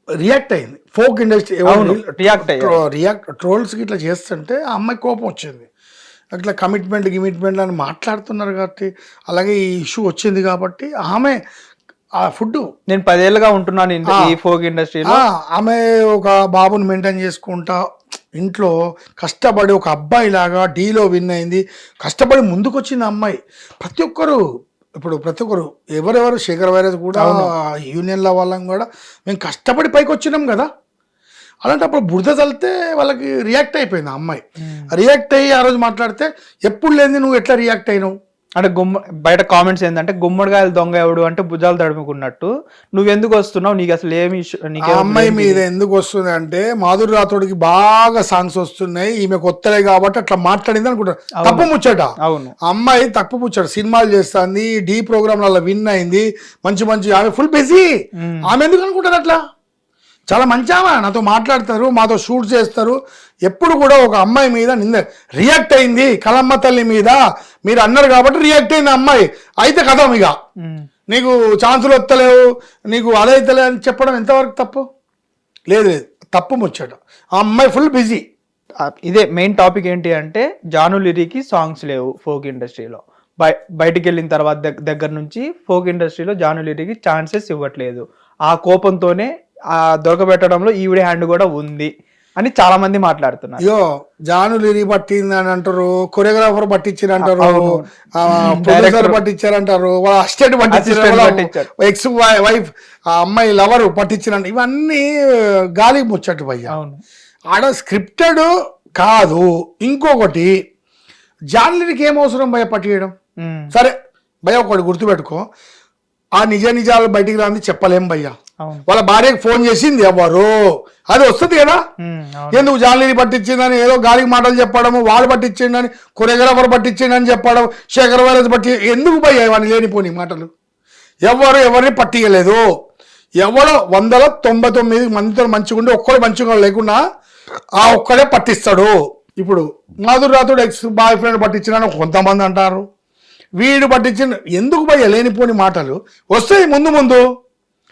రియాక్ట్ అయింది. ఫోక్ ఇండస్ట్రీ రియాక్ట్ ట్రోల్స్కి ఇట్లా చేస్తుంటే ఆ అమ్మాయి కోపం వచ్చింది. అట్లా గిమిట్మెంట్ అని మాట్లాడుతున్నారు కాబట్టి, అలాగే ఈ ఇష్యూ వచ్చింది కాబట్టి ఆమె ఆ ఫుడ్ నేను 10 ఏళ్ళుగా ఉంటున్నాను ఈ ఫోక్ ఇండస్ట్రీలో, ఆమె ఒక బాబుని మెయింటైన్ చేసుకుంటా ఇంట్లో కష్టపడి ఒక అబ్బాయి లాగా డీలో విన్ అయింది, కష్టపడి ముందుకు వచ్చిన అమ్మాయి. ప్రతి ఒక్కరు ఎవరెవరు శేఖర్ వైరస్ కూడా యూనియన్ల వాళ్ళం కూడా మేము కష్టపడి పైకి వచ్చినాం కదా. అలాంటప్పుడు బురద చల్లితే వాళ్ళకి రియాక్ట్ అయిపోయింది ఆ అమ్మాయి. రియాక్ట్ అయ్యి ఆ రోజు మాట్లాడితే ఎప్పుడు లేని నువ్వు ఎట్లా రియాక్ట్ అయినావు అంటే బయట కామెంట్స్ ఏంటంటే గుమ్మడికాయలు దొంగ ఎవడు అంటే భుజాలు తడుముకున్నట్టు, నువ్వెందుకు వస్తున్నావు, నీకు అసలు ఏమి ఆ అమ్మాయి మీద ఎందుకు వస్తుంది అంటే మాధురి రాథోడ్కి బాగా సాంగ్స్ వస్తున్నాయి, ఈమె కొత్తలే కాబట్టి అట్లా మాట్లాడింది అనుకుంటా. తప్పు ముచ్చట. అవును, అమ్మాయి తప్పు ముచ్చట. సినిమాలు చేస్తుంది, డి ప్రోగ్రాంలలో విన్ అయింది, మంచి ఆమె ఫుల్ బిజీ. ఆమె ఎందుకు అనుకుంటారు అట్లా? చాలా మంచి ఆమె, నాతో మాట్లాడతారు, మాతో షూట్ చేస్తారు. ఎప్పుడు కూడా ఒక అమ్మాయి మీద నింద రియాక్ట్ అయింది, కలమ్మ తల్లి మీద మీరు అన్నారు కాబట్టి రియాక్ట్ అయింది అమ్మాయి. అయితే కథం ఇక నీకు ఛాన్సులు వస్తలేవు, నీకు అదైతలే అని చెప్పడం ఎంతవరకు తప్పు? లేదు, తప్పు ముచ్చట. ఆ అమ్మాయి ఫుల్ బిజీ. ఇదే మెయిన్ టాపిక్ ఏంటి అంటే జాను లిరికి సాంగ్స్ లేవు ఫోక్ ఇండస్ట్రీలో. బయటికి వెళ్ళిన తర్వాత దగ్గర నుంచి ఫోక్ ఇండస్ట్రీలో జాను లిరికి ఛాన్సెస్ ఇవ్వట్లేదు. ఆ కోపంతోనే ఆ దొరకబెట్టడంలో ఈవిడ హ్యాండ్ కూడా ఉంది అని చాలా మంది మాట్లాడుతున్నారు. అయ్యో జాను లిరి పట్టింది అని అంటారు, కొరియోగ్రాఫర్ పట్టించారు అంటారు, ప్రొడ్యూసర్ పట్టించారంటారు, వాళ్ళ అసిస్టెంట్ పట్టించారు, ఎక్స్ వైఫ్ ఆ అమ్మాయి లవర్ పట్టించారంట. ఇవన్నీ గాలి ముచ్చట్టు భయ్య. ఆడ స్క్రిప్టెడ్ కాదు. ఇంకొకటి జాను లిరికి ఏం అవసరం భయ్య పట్టియడం? సరే భయ్య ఒకటి గుర్తుపెట్టుకో, ఆ నిజాలు బయటికి రాంది చెప్పలేం భయ్య. వాళ్ళ భార్యకు ఫోన్ చేసింది ఎవరు, అది వస్తుంది కదా. ఎందుకు జాను లిరి పట్టించిందని ఏదో గాలికి మాటలు చెప్పడము, వాళ్ళు పట్టించిండని, కొరియోగ్రాఫర్ పట్టించిండని చెప్పడం, శేఖర్ వైరస్ ఎందుకు భయ్య ఇవన్నీ లేనిపోని మాటలు? ఎవరిని పట్టియలేదు. ఎవడో 199 మందితో మంచిగా ఉండి ఒక్కడు మంచిగా లేకుండా ఆ ఒక్కడే పట్టిస్తాడు. ఇప్పుడు Madhuri Rathod X boy friend పట్టించిన కొంతమంది అంటారు, వీడు పట్టించిన. ఎందుకు భయ్య లేనిపోని మాటలు? వస్తాయి ముందు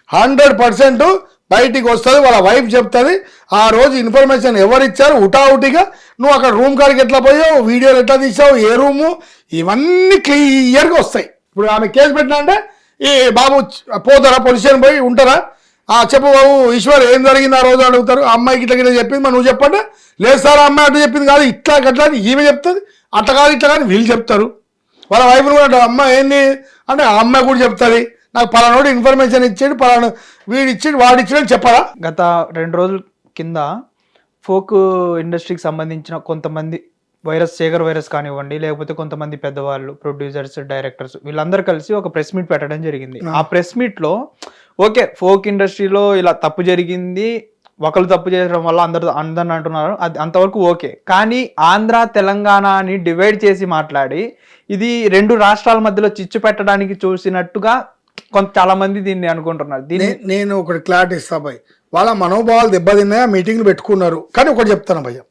100% బయటికి వస్తుంది. వాళ్ళ వైఫ్ చెప్తుంది ఆ రోజు ఇన్ఫర్మేషన్ ఎవరిచ్చారు, ఉటావుటిగా నువ్వు అక్కడ రూమ్ కాడికి ఎట్లా పోయావు, వీడియోలు ఎట్లా తీసావు, ఏ రూము, ఇవన్నీ క్లియర్గా వస్తాయి. ఇప్పుడు ఆమె కేసు పెట్టినా అంటే ఈ బాబు పోతారా, పోలీస్ స్టేషన్ పోయి ఉంటారా, చెప్పు బాబు ఈశ్వర్ ఏం జరిగింది ఆ రోజు అడుగుతారు. అమ్మాయికి ఇట్లా చెప్పింది, మరి నువ్వు చెప్పంటే లేదు సార్ అమ్మాయి అట్లా చెప్పింది కాదు, ఇట్లా గట్లా అని ఈమె చెప్తుంది, అట్లా కాదు ఇట్లా కానీ వీళ్ళు చెప్తారు. వాళ్ళ వైఫ్ని కూడా అమ్మాయి ఏంది అంటే ఆ అమ్మాయి కూడా చెప్తుంది, నాకు పలానోడు ఇన్ఫర్మేషన్ ఇచ్చాడు, పలానా వీడు ఇచ్చాడు వాడు ఇచ్చాడు చెప్పరా. గత 2 రోజుల కింద ఫోక్ ఇండస్ట్రీకి సంబంధించిన కొంతమంది శేఖర్ వైరస్ కానివ్వండి, లేకపోతే కొంతమంది పెద్దవాళ్ళు, ప్రొడ్యూసర్స్, డైరెక్టర్స్, వీళ్ళందరూ కలిసి ఒక ప్రెస్ మీట్ పెట్టడం జరిగింది. ఆ ప్రెస్ మీట్లో ఓకే ఫోక్ ఇండస్ట్రీలో ఇలా తప్పు జరిగింది, ఒకరు తప్పు చేయడం వల్ల అందరిని అంటున్నారు, అది అంతవరకు ఓకే. కానీ ఆంధ్ర తెలంగాణ అని డివైడ్ చేసి మాట్లాడి ఇది 2 రాష్ట్రాల మధ్యలో చిచ్చు పెట్టడానికి చూసినట్టుగా చాలా మంది దీన్ని అనుకుంటున్నారు. నేను ఒకటి క్లారిటీ ఇస్తా భయ్, వాళ్ళ మనోభావాలు దెబ్బతిన్నాయా మీటింగ్లు పెట్టుకున్నారు. కానీ ఒకటి చెప్తాను భయ్య,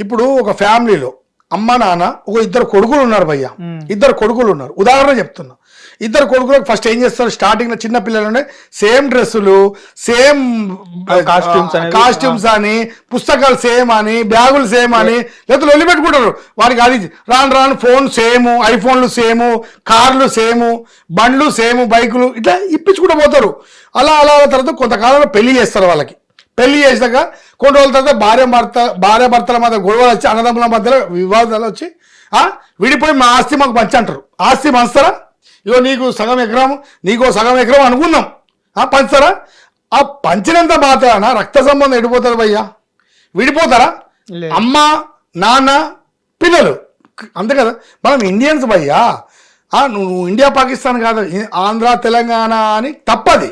ఇప్పుడు ఒక ఫ్యామిలీలో అమ్మ నాన్న ఒక 2 కొడుకులు ఉన్నారు భయ్య, 2 కొడుకులు ఉన్నారు. ఉదాహరణ చెప్తున్నా, 2 కొడుకులకు ఫస్ట్ ఏం చేస్తారు, స్టార్టింగ్ లో చిన్న పిల్లలు సేమ్ డ్రెస్సులు, సేమ్ కాస్ట్యూమ్స్ అని, పుస్తకాలు సేమ్ అని, బ్యాగులు సేమ్ అని, లేకపోతే లొల్లి పెట్టుకుంటారు. వారికి అది రాను ఫోన్ సేమ్, ఐఫోన్లు సేమ్, కార్లు సేమ్, బండ్లు సేమ్, బైకులు ఇట్లా ఇప్పించుకుంటూ పోతారు. అలా తర్వాత కొంతకాలంలో పెళ్లి చేస్తారు. వాళ్ళకి పెళ్లి చేసాక కొన్ని రోజుల తర్వాత భార్య భర్తల మధ్య గొడవలు వచ్చి, అన్నదమ్ముల మధ్యలో వివాదాలు వచ్చి విడిపోయి మా ఆస్తి మాకు పంచి అంటారు. ఆస్తి పంచుతారా? ఇగో నీకు సగం ఎకరం, నీకో సగం ఎకరం అనుకుందాం, పంచుతారా? ఆ పంచినంత మాత్రాన రక్త సంబంధం ఎడిపోతారు భయ్యా? విడిపోతారా? అమ్మ నాన్న పిల్లలు అంతే కదా. మనం ఇండియన్స్ భయ్యా, నువ్వు ఇండియా పాకిస్తాన్ కాదు, ఆంధ్ర తెలంగాణ అని తప్పది.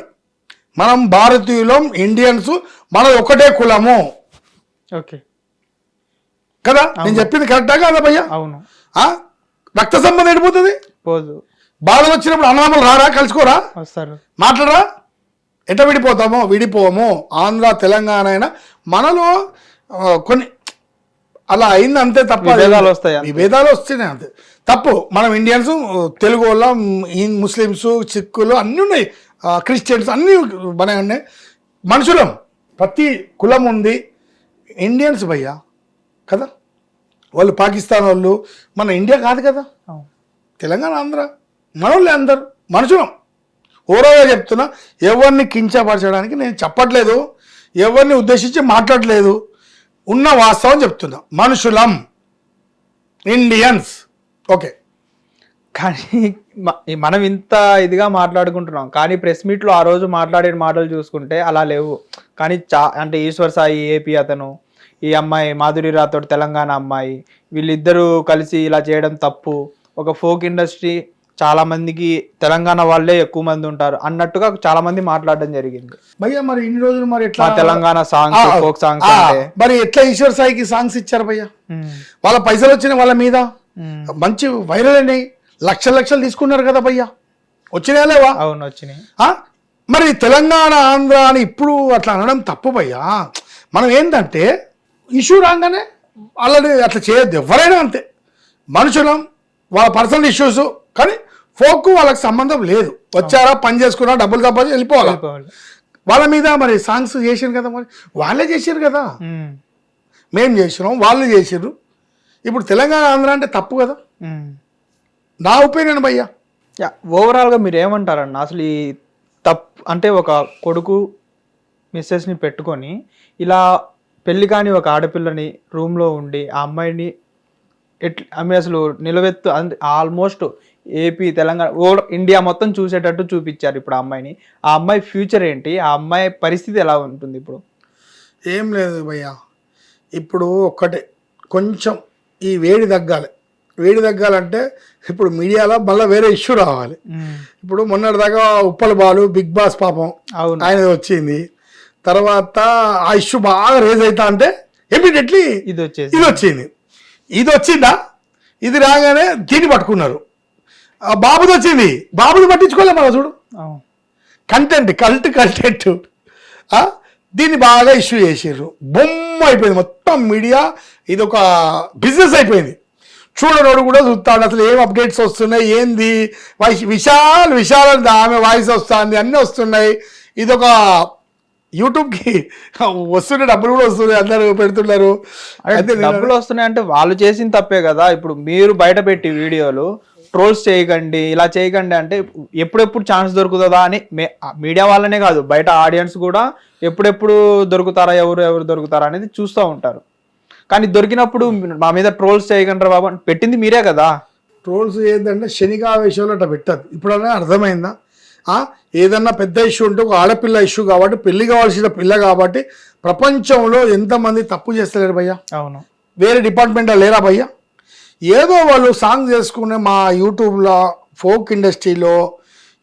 మనం భారతీయులం, ఇండియన్స్, మనం ఒకటే కులము. ఓకే కదా, నేను చెప్పింది కరెక్టా కాదా భయ్యా? అవును. రక్త సంబంధం ఎడిపోతుంది. పోదు. బాధలు వచ్చినప్పుడు అన్నదమ్ములు రారా, కలుసుకోరా, వస్తారు, మాట్లాడరా? ఎట్లా విడిపోము. ఆంధ్ర తెలంగాణ అయినా మనలో కొన్ని అలా అయింది అంతే తప్ప విభేదాలు వస్తున్నాయి అంతే తప్పు. మనం ఇండియన్స్, తెలుగు వాళ్ళ, ముస్లిమ్స్, సిక్కులు అన్నీ ఉన్నాయి, క్రిస్టియన్స్ అన్నీ బాగా ఉన్నాయి. మనుషులం, ప్రతి కులం ఉంది. ఇండియన్స్ భయ్యా కదా, వాళ్ళు పాకిస్తాన్ వాళ్ళు, మన ఇండియా కాదు కదా, తెలంగాణ ఆంధ్ర మనోళ్ళే, అందరు మనుషులం. ఓవరాల్గా చెప్తున్నా, ఎవరిని కించపరచడానికి నేను చెప్పట్లేదు, ఎవరిని ఉద్దేశించి మాట్లాడలేదు. ఉన్న వాస్తవం చెప్తున్నా, మనుషులం, ఇండియన్స్. ఓకే, కానీ మనం ఇంత ఇదిగా మాట్లాడుకుంటున్నాం, కానీ ప్రెస్ మీట్లో ఆ రోజు మాట్లాడిన మాటలు చూసుకుంటే అలా లేవు. కానీ అంటే ఈశ్వర్ సాయి ఏపీ అతను, ఈ అమ్మాయి మాధురి రాథోడ్ తెలంగాణ అమ్మాయి, వీళ్ళిద్దరూ కలిసి ఇలా చేయడం తప్పు. ఒక ఫోక్ ఇండస్ట్రీ చాలా మందికి తెలంగాణ వాళ్ళే ఎక్కువ మంది ఉంటారు అన్నట్టుగా చాలా మంది మాట్లాడడం జరిగింది. భయ్యా మరి ఇన్ని రోజులు మరి ఎట్లా తెలంగాణ సాంగ్స్, ఫోక్ సాంగ్స్ అంటే మరి ఎట్లా ఈశ్వర్ సాయికి సాంగ్స్ ఇచ్చారు భయ్యా? వాళ్ళ పైసలు వచ్చిన వాళ్ళ మీద మంచి వైరల్ అయినాయి, లక్షలు తీసుకున్నారు కదా భయ్యా, వచ్చినాయా లేవా? అవును, వచ్చినాయి. మరి తెలంగాణ ఆంధ్ర అని ఇప్పుడు అట్లా అనడం తప్పు భయ్యా. మనం ఏంటంటే ఇష్యూ రాగానే వాళ్ళని అట్లా చేయొద్దు, ఎవరైనా అంతే, మనుషులం, వాళ్ళ పర్సనల్ ఇష్యూస్. కానీ ఫోక్ వాళ్ళకి సంబంధం లేదు, వచ్చారా పని చేసుకున్నా డబ్బులు తప్ప వెళ్ళిపోవాలి. వాళ్ళ మీద మరి సాంగ్స్ చేసారు కదా, మరి వాళ్ళే చేసారు కదా, మేము చేసినాం, వాళ్ళు చేసారు. ఇప్పుడు తెలంగాణ ఆంధ్ర అంటే తప్పు కదా, నా ఒపీనియన్ భయ్యా. ఓవరాల్గా మీరు ఏమంటారన్న అసలు ఈ తప్పు అంటే ఒక కొడుకు మిస్సెస్ని పెట్టుకొని ఇలా పెళ్లి కాని ఒక ఆడపిల్లని రూమ్లో ఉండి ఆ అమ్మాయిని ఆమె అసలు నిలవెత్తు ఆల్మోస్ట్ ఏపీ తెలంగాణ ఇండియా మొత్తం చూసేటట్టు చూపించారు ఇప్పుడు ఆ అమ్మాయిని. ఆ అమ్మాయి ఫ్యూచర్ ఏంటి, ఆ అమ్మాయి పరిస్థితి ఎలా ఉంటుంది ఇప్పుడు? ఏం లేదు భయ్యా, ఇప్పుడు ఒక్కటే కొంచెం ఈ వేడి తగ్గాలంటే ఇప్పుడు మీడియాలో మళ్ళీ వేరే ఇష్యూ రావాలి. ఇప్పుడు మొన్నటిదాకా ఉప్పల బాలు బిగ్ బాస్ పాపం ఆయన వచ్చింది, తర్వాత ఆ ఇష్యూ బాగా రేజ్ అవుతా అంటే ఇమీడియట్లీ ఇది వచ్చింది. ఇది వచ్చిందా, ఇది రాగానే దీన్ని పట్టుకున్నారు. బాబుది వచ్చింది, బాబుది పట్టించుకోలే మన చూడు, కంటెంట్ కంటెంట్ దీన్ని బాగా ఇష్యూ చేసారు, బొమ్మ అయిపోయింది మొత్తం మీడియా. ఇది ఒక బిజినెస్ అయిపోయింది, చూడనోడు కూడా చూస్తాడు అసలు ఏం అప్డేట్స్ వస్తున్నాయి, ఏంది విశాల్ ఆమె వాయిస్ వస్తుంది, అన్నీ వస్తున్నాయి. ఇదొక యూట్యూబ్కి వస్తుండే డబ్బులు కూడా వస్తున్నాయి, అందరూ పెడుతున్నారు. డబ్బులు వస్తున్నాయి అంటే వాళ్ళు చేసిన తప్పే కదా. ఇప్పుడు మీరు బయట పెట్టి వీడియోలు ట్రోల్స్ చేయకండి, ఇలా చేయకండి అంటే ఎప్పుడెప్పుడు ఛాన్స్ దొరుకుతుందా అని మీడియా వాళ్ళనే కాదు బయట ఆడియన్స్ కూడా ఎప్పుడెప్పుడు దొరుకుతారా, ఎవరు దొరుకుతారా అనేది చూస్తూ ఉంటారు. కానీ దొరికినప్పుడు మా మీద ట్రోల్స్ చేయకండి బాబు పెట్టింది మీరే కదా. ట్రోల్స్ ఏంటంటే శనికావేశంలో అట్లా పెట్టదు. ఇప్పుడన్నా అర్థమైందా? ఏదన్నా పెద్ద ఇష్యూ ఉంటే ఒక ఆడపిల్ల ఇష్యూ కాబట్టి, పెళ్లి కావాల్సిన పిల్ల కాబట్టి ప్రపంచంలో ఎంతమంది తప్పు చేస్తలేరు భయ్యా. అవును, వేరే డిపార్ట్మెంట్లో లేరా భయ్యా? ఏదో వాళ్ళు సాంగ్ చేసుకునే మా యూట్యూబ్లో ఫోక్ ఇండస్ట్రీలో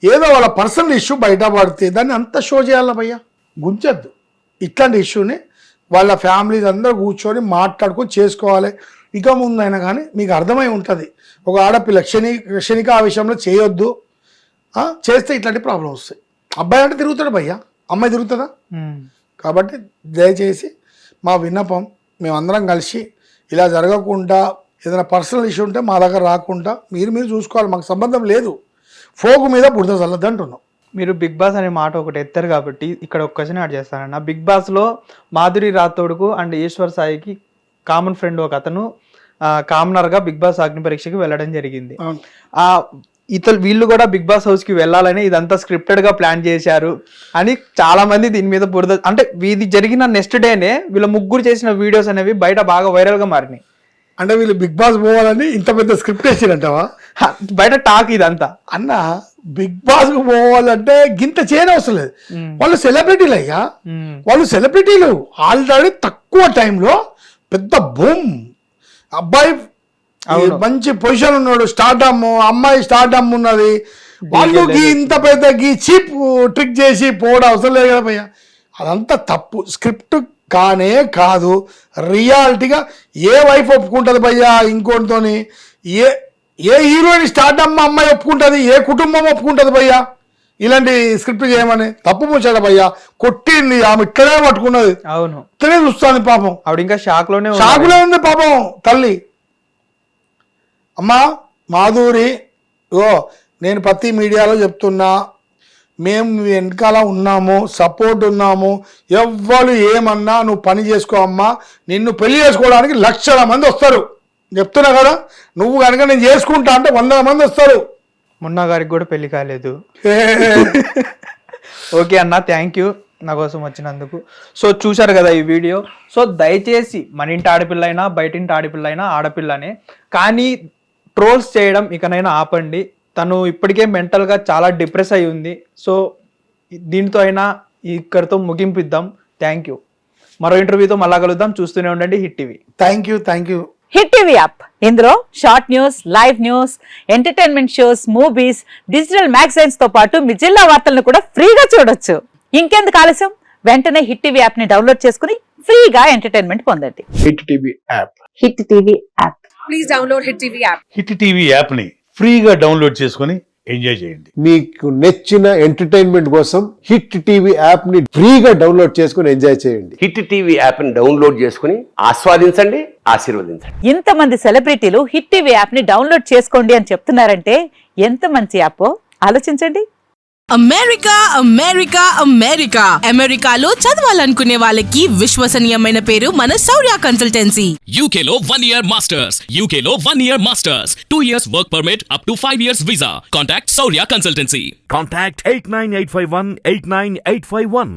ఏదో వాళ్ళ పర్సనల్ ఇష్యూ బయటపడితే దాన్ని అంత షో చేయాలా భయ్యా? గుంచద్దు. ఇట్లాంటి ఇష్యూని వాళ్ళ ఫ్యామిలీస్ అందరూ కూర్చొని మాట్లాడుకొని చేసుకోవాలి. ఇక ముందైనా కానీ మీకు అర్థమై ఉంటుంది, ఒక ఆడపిల్ల క్షణిక ఆ విషయంలో చేయొద్దు, చేస్తే ఇట్లాంటి ప్రాబ్లం వస్తాయి. అబ్బాయి అంటే తిరుగుతాడు భయ్యా, అమ్మాయి తిరుగుతుందా? కాబట్టి దయచేసి మా విన్నపం, మేమందరం కలిసి ఇలా జరగకుండా ఏదైనా పర్సనల్ ఇష్యూ ఉంటే మా దగ్గర రాకుండా మీరు చూసుకోవాలి, మాకు సంబంధం లేదు. ఫోక్ మీద బుడద చల్లద్దు అంటున్నాం. మీరు బిగ్ బాస్ అనే మాట ఒకటి ఎత్తారు కాబట్టి ఇక్కడ ఒక క్వశ్చన్ యాడ్ చేస్తానన్న. బిగ్ బాస్లో మాధురి రాథోడ్కు అండ్ ఈశ్వర్ సాయికి కామన్ ఫ్రెండ్ ఒక అతను కామనర్గా బిగ్ బాస్ అగ్ని పరీక్షకి వెళ్ళడం జరిగింది. వీళ్ళు కూడా బిగ్ బాస్ హౌస్కి వెళ్ళాలని ఇదంతా స్క్రిప్టెడ్గా ప్లాన్ చేశారు అని చాలా మంది దీని మీద బురద, అంటే ఇది జరిగిన నెక్స్ట్ డేనే వీళ్ళ ముగ్గురు చేసిన వీడియోస్ అనేవి బయట బాగా వైరల్గా మారినాయి. అంటే వీళ్ళు బిగ్ బాస్ పోవాలని ఇంత పెద్ద స్క్రిప్ట్ వేసిరంటావా? బయట టాక్ ఇదంతా. అన్న బిగ్ బాస్ కు పోవాలంటే గింత చేయని అవసరం లేదు, వాళ్ళు సెలబ్రిటీలు అయ్యా, వాళ్ళు సెలబ్రిటీలు ఆల్రెడీ తక్కువ టైంలో పెద్ద బూమ్. అబ్బాయి మంచి పొజిషన్ ఉన్నాడు, స్టార్డమ్, అమ్మాయి స్టార్డమ్ ఉన్నది, వాళ్ళు ఇంత పెద్ద చీప్ ట్రిక్ చేసి పోవడం అవసరం లేదు కదా భయ్యా. అదంతా తప్పు, స్క్రిప్ట్ కానే కాదు. రియాలిటీగా ఏ వైఫ్ ఒప్పుకుంటుంది భయ్యా ఇంకోటితోని? ఏ హీరోయిన్ స్టార్డమ్ అమ్మాయి ఒప్పుకుంటుంది? ఏ కుటుంబం ఒప్పుకుంటుంది భయ్యా ఇలాంటి స్క్రిప్ట్ చేయమని? తప్పు పూచాడు భయ్యా, కొట్టింది ఆమె, ఇక్కడే పట్టుకున్నది. అవును, ఇక్కడే చూస్తాను పాపం, ఆవిడ ఇంకా షాక్లోనే ఉంది పాపం తల్లి. అమ్మా మాధురి, నేను ప్రతి మీడియాలో చెప్తున్నా, మేము వెనకాల ఉన్నాము, సపోర్ట్ ఉన్నాము, ఎవ్వరు ఏమన్నా నువ్వు పని చేసుకో అమ్మా, నిన్ను పెళ్లి చేసుకోవడానికి లక్షల మంది వస్తారు, చెప్తున్నా కదా. నువ్వు కనుక నేను చేసుకుంటా అంటే 100 మంది వస్తారు. మున్నా గారికి కూడా పెళ్లి కాలేదు. ఓకే అన్న, థ్యాంక్ యూ. నా కోసం వచ్చినందుకు. సో చూశారు కదా ఈ వీడియో. సో దయచేసి మన ఇంటి ఆడపిల్ల అయినా బయట ఇంటి ఆడపిల్ల అయినా ఆడపిల్లనే, కానీ ట్రోల్స్ చేయడం ఇకనైనా ఆపండి. తను ఇప్పటికే మెంటల్గా చాలా డిప్రెస్ అయి ఉంది. సో దీంతో అయినా ఇక్కడితో ముగింపిద్దాం. Thank you. మరో ఇంటర్వ్యూతో మళ్ళా కలుద్దాం. చూస్తూనే ఉండండి hit TV. Thank you. Hit TV app, ఇందులో short news, live news, entertainment shows, movies, digital magazines తో పాటు మీ జిల్లా వార్తలను కూడా ఫ్రీగా చూడొచ్చు. ఇంకెందుకు ఆలస్యం, వెంటనే హిట్ టీవీ యాప్ ని డౌన్లోడ్ చేసుకుని ఫ్రీగా ఎంటర్టైన్మెంట్ పొందండి. Hit TV app. Hit TV app. Please download Hit TV app. Hit TV యాప్ని ఫ్రీగా డౌన్లోడ్ చేసుకొని ఎంజాయ్ చేయండి. మీకు నచ్చిన ఎంటర్టైన్మెంట్ కోసం హిట్ టీవీ యాప్ ని ఫ్రీగా డౌన్లోడ్ చేసుకొని ఎంజాయ్ చేయండి. హిట్ టీవీ యాప్ని డౌన్లోడ్ చేసుకుని ఆస్వాదించండి, ఆశీర్వదించండి. ఇంతమంది సెలబ్రిటీలు హిట్ టీవీ యాప్ ని డౌన్లోడ్ చేసుకోండి అని చెప్తున్నారంటే ఎంత మంచి యాప్ ఆలోచించండి. అమెరికాలో చదవాలనుకునే వాళ్ళకి విశ్వసనీయమైన పేరు మన శౌర్య కన్సల్టెన్సీ. UK లో 1 year masters. UK లో 1 year masters. 2 years work permit up to 5 years visa. Contact Saurya Consultancy. Contact 89851 89851.